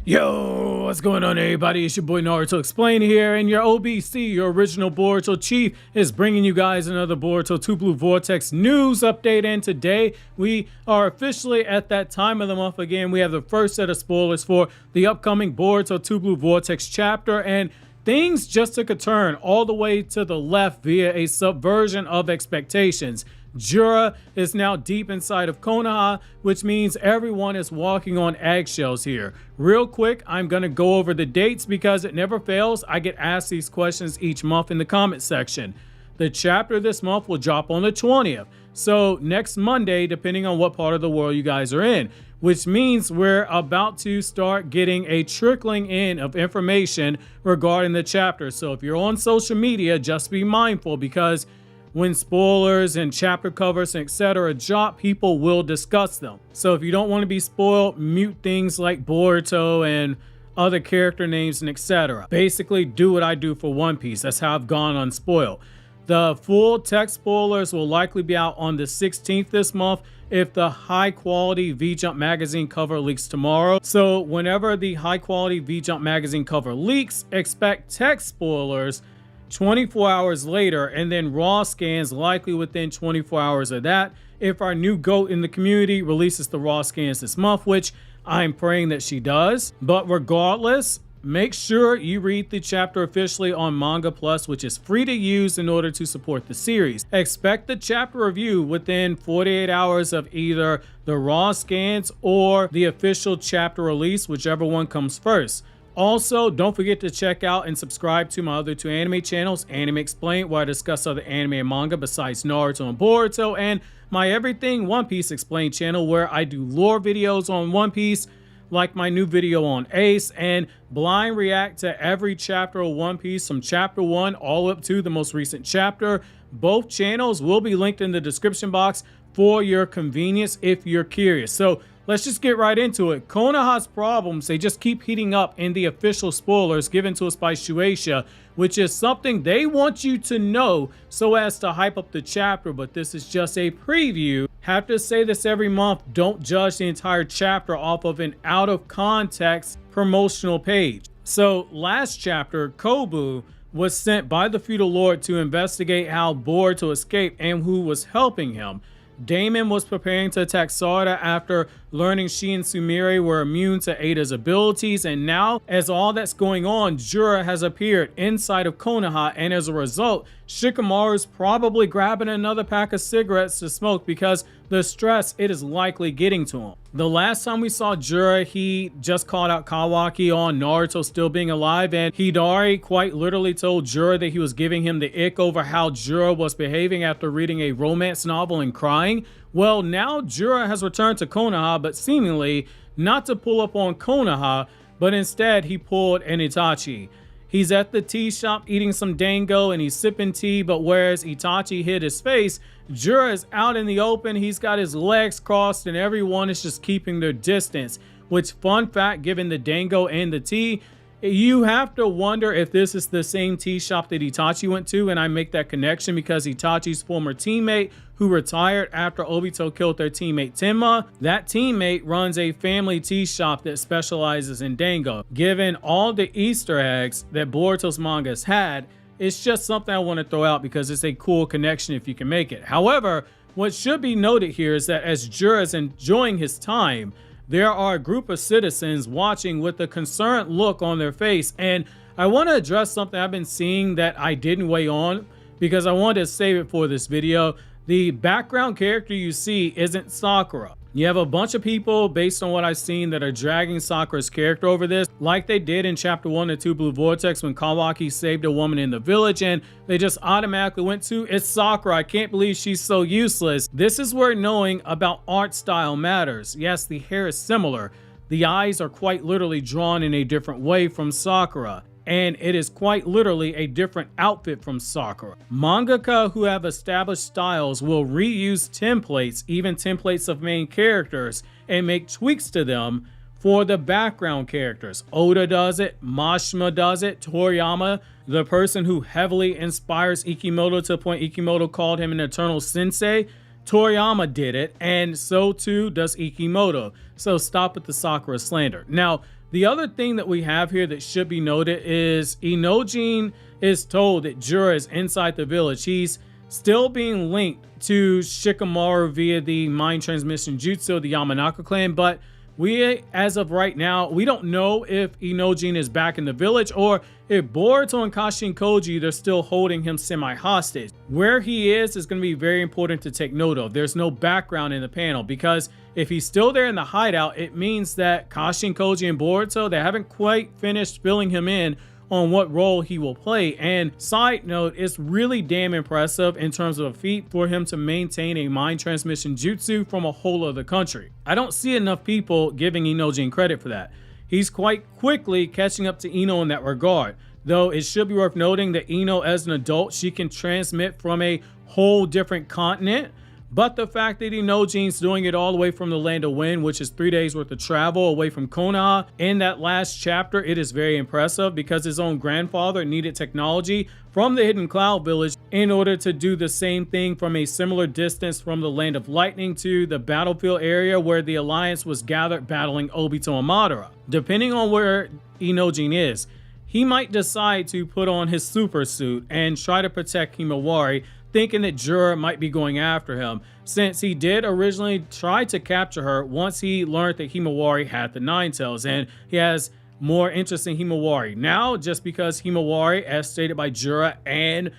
Yo, what's going on everybody? It's your boy Naruto Explain here, and your OBC, your original Boruto chief, is bringing you guys another Boruto 2 Blue Vortex news update. And today we are officially at that time of the month again. We have the first set of spoilers for the upcoming Boruto 2 Blue Vortex chapter, and things just took a turn all the way to the left via a subversion of expectations. Jura is now deep inside of Konoha, which means everyone is walking on eggshells here. Real quick, I'm going to go over the dates because it never fails. I get asked these questions each month in the comment section. The chapter this month will drop on the 20th. So next Monday, depending on what part of the world you guys are in, which means we're about to start getting a trickling in of information regarding the chapter. So if you're on social media, just be mindful, because when spoilers and chapter covers and etc. drop, people will discuss them. So if you don't want to be spoiled, mute things like Boruto and other character names and etc. Basically do what I do for One Piece. That's how I've gone unspoiled. The full text spoilers will likely be out on the 16th this month if the high quality V-Jump magazine cover leaks tomorrow. So whenever the high quality V-Jump magazine cover leaks, expect text spoilers 24 hours later, and then raw scans likely within 24 hours of that if our new GOAT in the community releases the raw scans this month, which I'm praying that she does. But regardless, make sure you read the chapter officially on Manga Plus, which is free to use in order to support the series. Expect the chapter review within 48 hours of either the raw scans or the official chapter release, whichever one comes first. Also, don't forget to check out and subscribe to my other two anime channels, Anime Explained, where I discuss other anime and manga besides Naruto and Boruto, and my Everything One Piece Explained channel, where I do lore videos on One Piece, like my new video on Ace, and blind react to every chapter of One Piece from chapter 1 all up to the most recent chapter. Both channels will be linked in the description box for your convenience if you're curious. So let's just get right into it. Konoha's problems, they just keep heating up in the official spoilers given to us by Shueisha, which is something they want you to know so as to hype up the chapter, but this is just a preview. Have to say this every month, don't judge the entire chapter off of an out of context promotional page. So last chapter, Kobu was sent by the feudal lord to investigate how Boruto escaped and who was helping him. Daemon was preparing to attack Sarada after learning she and Sumire were immune to Ada's abilities, and now, as all that's going on, Jura has appeared inside of Konoha, and as a result, Shikamaru's probably grabbing another pack of cigarettes to smoke because the stress it is likely getting to him. The last time we saw Jura, he just called out Kawaki on Naruto still being alive, and Hidari quite literally told Jura that he was giving him the ick over how Jura was behaving after reading a romance novel and crying. Well, now Jura has returned to Konoha, but seemingly not to pull up on Konoha, but instead he pulled an Itachi. He's at the tea shop eating some dango and he's sipping tea, but whereas Itachi hid his face, Jura is out in the open. He's got his legs crossed and everyone is just keeping their distance. Which, fun fact, given the dango and the tea, you have to wonder if this is the same tea shop that Itachi went to, and I make that connection because Itachi's former teammate who retired after Obito killed their teammate Tenma, that teammate runs a family tea shop that specializes in dango. Given all the Easter eggs that Boruto's mangas had, it's just something I want to throw out because it's a cool connection if you can make it. However, what should be noted here is that as Jura is enjoying his time, there are a group of citizens watching with a concerned look on their face, and I want to address something I've been seeing that I didn't weigh on because I wanted to save it for this video. The background character you see isn't Sakura. You have a bunch of people, based on what I've seen, that are dragging Sakura's character over this, like they did in chapter 1 of 2 Blue Vortex when Kawaki saved a woman in the village, and they just automatically went to, it's Sakura, I can't believe she's so useless. This is where knowing about art style matters. Yes, the hair is similar. The eyes are quite literally drawn in a different way from Sakura, and it is quite literally a different outfit from Sakura. Mangaka who have established styles will reuse templates, even templates of main characters, and make tweaks to them for the background characters. Oda does it, Mashima does it, Toriyama, the person who heavily inspires Ikemoto to the point Ikemoto called him an eternal sensei, Toriyama did it, and so too does Ikemoto. So stop with the Sakura slander. Now, The other thing that we have here that should be noted is Inojin is told that Jura is inside the village. He's still being linked to Shikamaru via the mind transmission jutsu of the Yamanaka clan, but we, as of right now, we don't know if Inojin is back in the village or if Boruto and Kashin Koji, they're still holding him semi-hostage. Where he is going to be very important to take note of. There's no background in the panel, because if he's still there in the hideout, it means that Kashin Koji and Boruto, they haven't quite finished filling him in on what role he will play. And side note, it's really damn impressive in terms of a feat for him to maintain a mind transmission jutsu from a whole other country. I don't see enough people giving Inojin credit for that. He's quite quickly catching up to Ino in that regard, though it should be worth noting that Ino, as an adult, she can transmit from a whole different continent. But the fact that Inojin's doing it all the way from the Land of Wind, which is 3 days worth of travel away from Konoha, in that last chapter, it is very impressive because his own grandfather needed technology from the Hidden Cloud Village in order to do the same thing from a similar distance from the Land of Lightning to the battlefield area where the Alliance was gathered battling Obito and Madara. Depending on where Inojin is, he might decide to put on his super suit and try to protect Himawari, thinking that Jura might be going after him, since he did originally try to capture her once he learned that Himawari had the Nine Tails, and he has more interest in Himawari. Now, just because Himawari, as stated by Jura and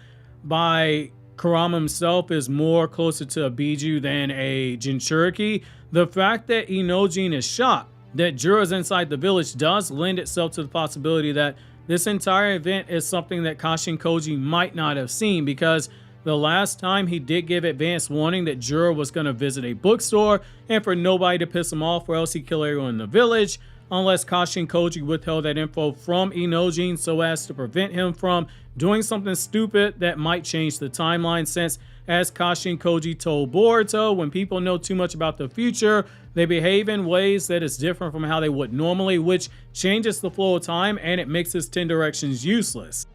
by Kurama himself, is more closer to a Biju than a Jinchuriki, the fact that Inojin is shocked that Jura's inside the village does lend itself to the possibility that this entire event is something that Kashin Koji might not have seen, because the last time he did give advance warning that Jura was going to visit a bookstore and for nobody to piss him off or else he'd kill everyone in the village, unless Kashin Koji withheld that info from Inojin so as to prevent him from doing something stupid that might change the timeline, since, as Kashin Koji told Boruto, when people know too much about the future, they behave in ways that is different from how they would normally, which changes the flow of time and it makes his 10 directions useless.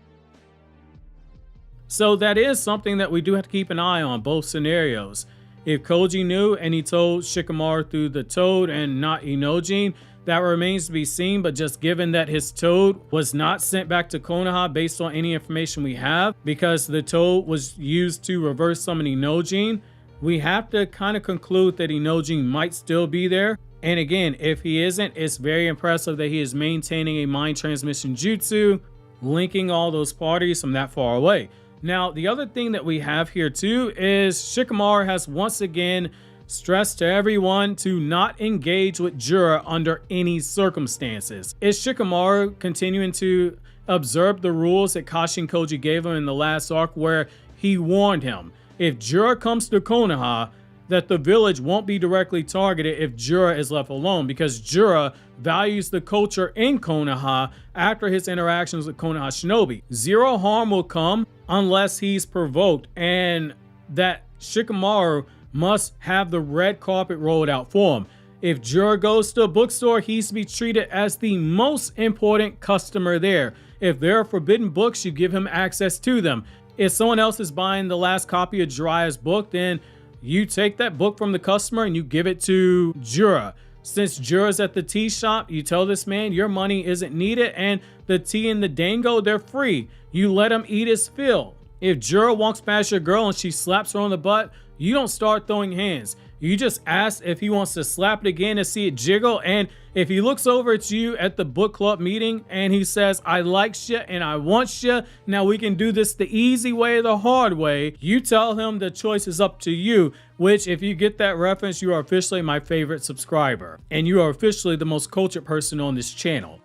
So that is something that we do have to keep an eye on, both scenarios. If Koji knew and he told Shikamaru through the toad and not Inojin, that remains to be seen, but just given that his toad was not sent back to Konoha based on any information we have, because the toad was used to reverse summon Inojin, we have to kind of conclude that Inojin might still be there. And again, if he isn't, it's very impressive that he is maintaining a mind transmission jutsu, linking all those parties from that far away. Now, the other thing that we have here too is Shikamaru has once again stressed to everyone to not engage with Jura under any circumstances. Is Shikamaru continuing to observe the rules that Kashin Koji gave him in the last arc, where he warned him if Jura comes to Konoha that the village won't be directly targeted if Jura is left alone, because Jura values the culture in Konoha after his interactions with Konoha Shinobi. Zero harm will come unless he's provoked, and that Shikamaru must have the red carpet rolled out for him. If Jura goes to a bookstore, he's to be treated as the most important customer there. If there are forbidden books, you give him access to them. If someone else is buying the last copy of Jiraiya's book, then you take that book from the customer and you give it to Jura. Since Jura's at the tea shop, you tell this man your money isn't needed and the tea and the dango, they're free. You let him eat his fill. If Jura walks past your girl and she slaps her on the butt, you don't start throwing hands. You just ask if he wants to slap it again to see it jiggle, and if he looks over at you at the book club meeting and he says, I like you and I want you, now we can do this the easy way or the hard way, you tell him the choice is up to you, which, if you get that reference, you are officially my favorite subscriber, and you are officially the most cultured person on this channel.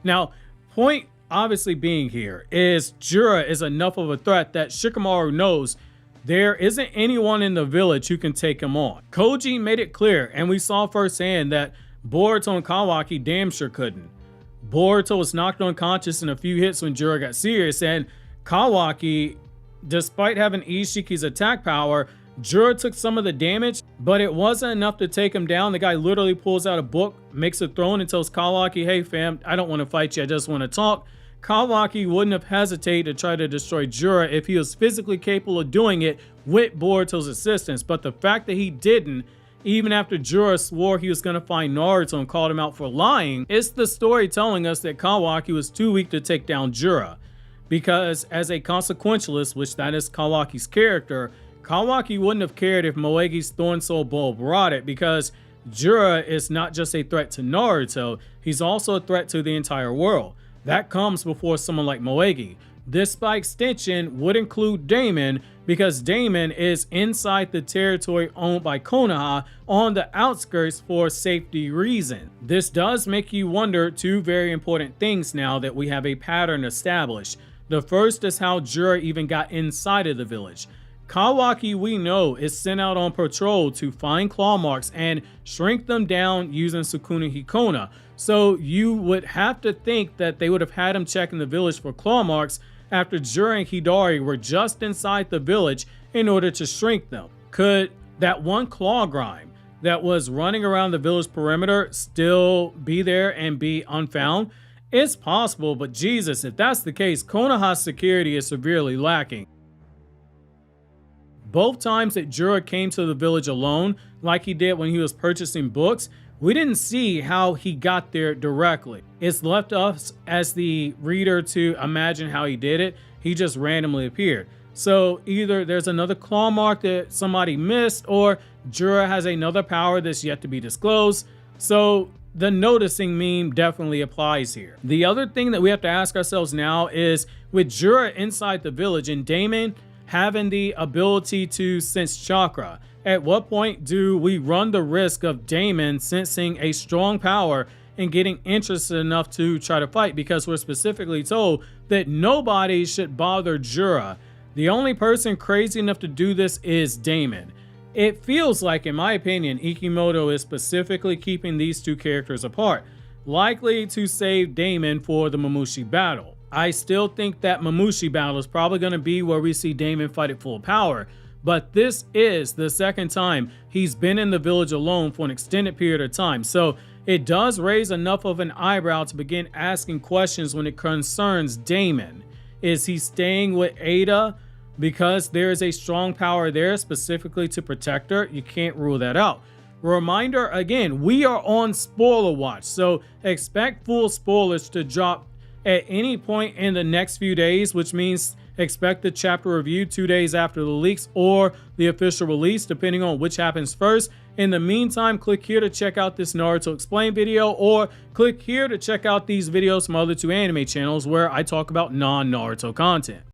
Now, point obviously being here is Jura is enough of a threat that Shikamaru knows there isn't anyone in the village who can take him on. Koji made it clear, and we saw firsthand that Boruto and Kawaki damn sure couldn't. Boruto was knocked unconscious in a few hits when Jura got serious, and Kawaki, despite having Ishiki's attack power, Jura took some of the damage, but it wasn't enough to take him down. The guy literally pulls out a book, makes a throne, and tells Kawaki, hey fam, I don't want to fight you, I just want to talk. Kawaki wouldn't have hesitated to try to destroy Jura if he was physically capable of doing it with Boruto's assistance, but the fact that he didn't even after Jura swore he was going to find Naruto and called him out for lying, it's the story telling us that Kawaki was too weak to take down Jura. Because as a consequentialist, which that is Kawaki's character, Kawaki wouldn't have cared if Moegi's Thorn Soul Bowl brought it, because Jura is not just a threat to Naruto, he's also a threat to the entire world. That comes before someone like Moegi. This by extension would include Daemon, because Daemon is inside the territory owned by Konoha on the outskirts for safety reasons. This does make you wonder two very important things now that we have a pattern established. The first is how Jura even got inside of the village. Kawaki, we know, is sent out on patrol to find claw marks and shrink them down using Sukuna Hikona. So you would have to think that they would have had him check in the village for claw marks after Jura and Hidari were just inside the village in order to shrink them. Could that one claw grime that was running around the village perimeter still be there and be unfound? It's possible, but Jesus, if that's the case, Konoha's security is severely lacking. Both times that Jura came to the village alone, like he did when he was purchasing books, we didn't see how he got there directly. It's left us as the reader to imagine how he did it. He just randomly appeared. So either there's another claw mark that somebody missed, or Jura has another power that's yet to be disclosed. So the noticing meme definitely applies here. The other thing that we have to ask ourselves now is, with Jura inside the village and Daemon having the ability to sense chakra, at what point do we run the risk of Daemon sensing a strong power and getting interested enough to try to fight? Because we're specifically told that nobody should bother Jura. The only person crazy enough to do this is Daemon. It feels like, in my opinion, Ikemoto is specifically keeping these two characters apart, likely to save Daemon for the Mamushi battle. I still think that Mamushi battle is probably going to be where we see Daemon fight at full power, but this is the second time he's been in the village alone for an extended period of time, so it does raise enough of an eyebrow to begin asking questions when it concerns Daemon. Is he staying with Ada because there is a strong power there specifically to protect her? You can't rule that out. Reminder again, we are on spoiler watch, so expect full spoilers to drop at any point in the next few days, which means expect the chapter review 2 days after the leaks or the official release, depending on which happens first. In the meantime, click here to check out this Naruto Explained video, or click here to check out these videos from other two anime channels where I talk about non-Naruto content.